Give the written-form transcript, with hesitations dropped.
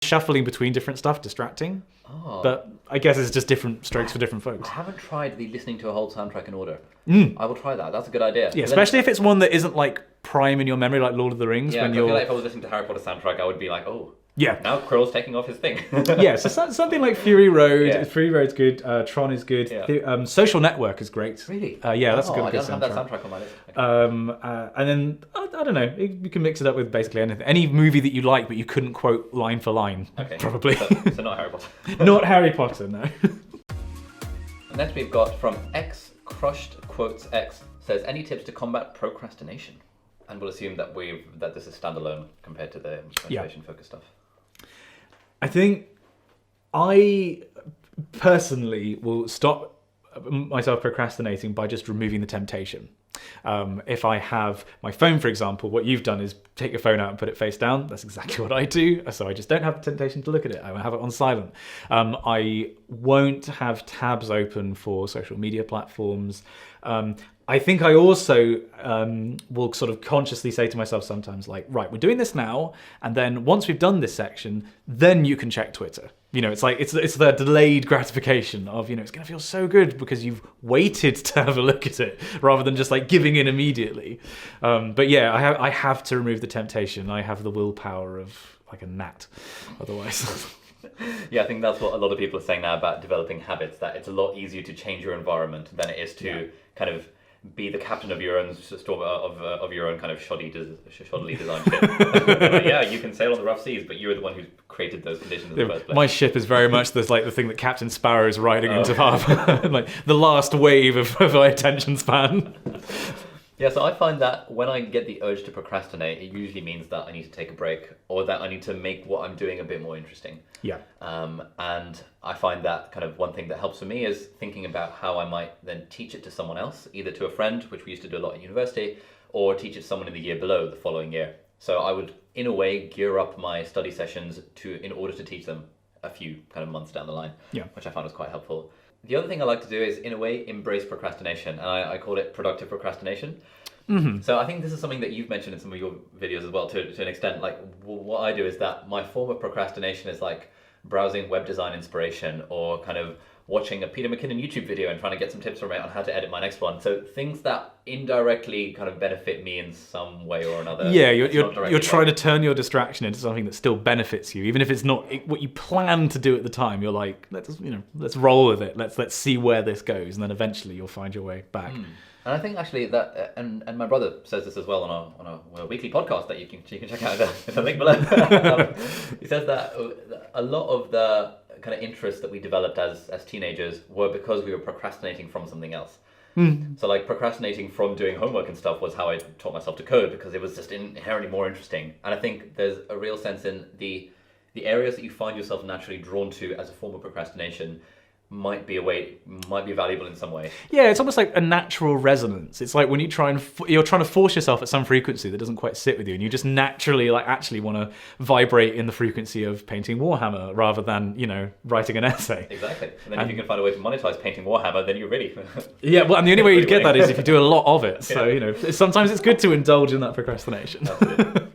shuffling between different stuff distracting. Oh. But I guess it's just different strokes for different folks. I haven't tried listening to a whole soundtrack in order. Mm. I will try that. That's a good idea. Yeah, especially if it's one that isn't like prime in your memory, like Lord of the Rings. Yeah, when I you're feel like if I was listening to Harry Potter soundtrack, I would be like, oh, yeah, now Quirrell's taking off his thing. yeah, so something like Fury Road. Yeah. Fury Road's good. Tron is good. Yeah. Social Network is great. Really? Yeah, that's a good I don't have that soundtrack. soundtrack on my list. Okay. And then I don't know. You can mix it up with basically anything. Any movie that you like, but you couldn't quote line for line. Okay. Probably. So not Harry Potter. Not Harry Potter, no. Next we've got from X Crushed Quotes X says, any tips to combat procrastination? And we'll assume that this is standalone compared to the motivation focused stuff. I think I personally will stop myself procrastinating by just removing the temptation. If I have my phone, for example, what you've done is take your phone out and put it face down. That's exactly what I do. So I just don't have the temptation to look at it. I will have it on silent. I won't have tabs open for social media platforms. I think I also will sort of consciously say to myself sometimes, like, right, we're doing this now, and then once we've done this section, then you can check Twitter. You know, it's like it's the delayed gratification of, you know, it's going to feel so good because you've waited to have a look at it rather than just like giving in immediately. But yeah, I have to remove the temptation. I have the willpower of like a gnat, otherwise. Yeah, I think that's what a lot of people are saying now about developing habits, that it's a lot easier to change your environment than it is to kind of be the captain of your own storm of your own kind of shoddily designed ship. Like, yeah, you can sail on the rough seas, but you're the one who created those conditions in the first place. My ship is very much the thing that Captain Sparrow is riding into harbour, like the last wave of my attention span. Yeah, so I find that when I get the urge to procrastinate, it usually means that I need to take a break or that I need to make what I'm doing a bit more interesting. Yeah. And I find that kind of one thing that helps for me is thinking about how I might then teach it to someone else, either to a friend, which we used to do a lot at university, or teach it to someone in the year below the following year. So I would, in a way, gear up my study sessions in order to teach them a few kind of months down the line, which I found was quite helpful. The other thing I like to do is, in a way, embrace procrastination, and I call it productive procrastination. Mm-hmm. So I think this is something that you've mentioned in some of your videos as well, to an extent. Like, what I do is that my form of procrastination is like browsing web design inspiration or kind of watching a Peter McKinnon YouTube video and trying to get some tips from it on how to edit my next one. So things that indirectly kind of benefit me in some way or another. Yeah, you're trying to turn your distraction into something that still benefits you, even if it's not what you plan to do at the time. You're like, let's roll with it. Let's see where this goes, and then eventually you'll find your way back. And I think actually that, and my brother says this as well on a weekly podcast that you can check out in the link below. He says that a lot of the kind of interests that we developed as teenagers were because we were procrastinating from something else. So like procrastinating from doing homework and stuff was how I taught myself to code, because it was just inherently more interesting. And I think there's a real sense in the areas that you find yourself naturally drawn to as a form of procrastination might be valuable in some way. Yeah, it's almost like a natural resonance. It's like when you you're trying to force yourself at some frequency that doesn't quite sit with you, and you just naturally actually want to vibrate in the frequency of painting Warhammer rather than, writing an essay. Exactly. And then if you can find a way to monetize painting Warhammer, then you're ready. Yeah, well, and the only way you'd get that is if you do a lot of it. So, sometimes it's good to indulge in that procrastination. Absolutely.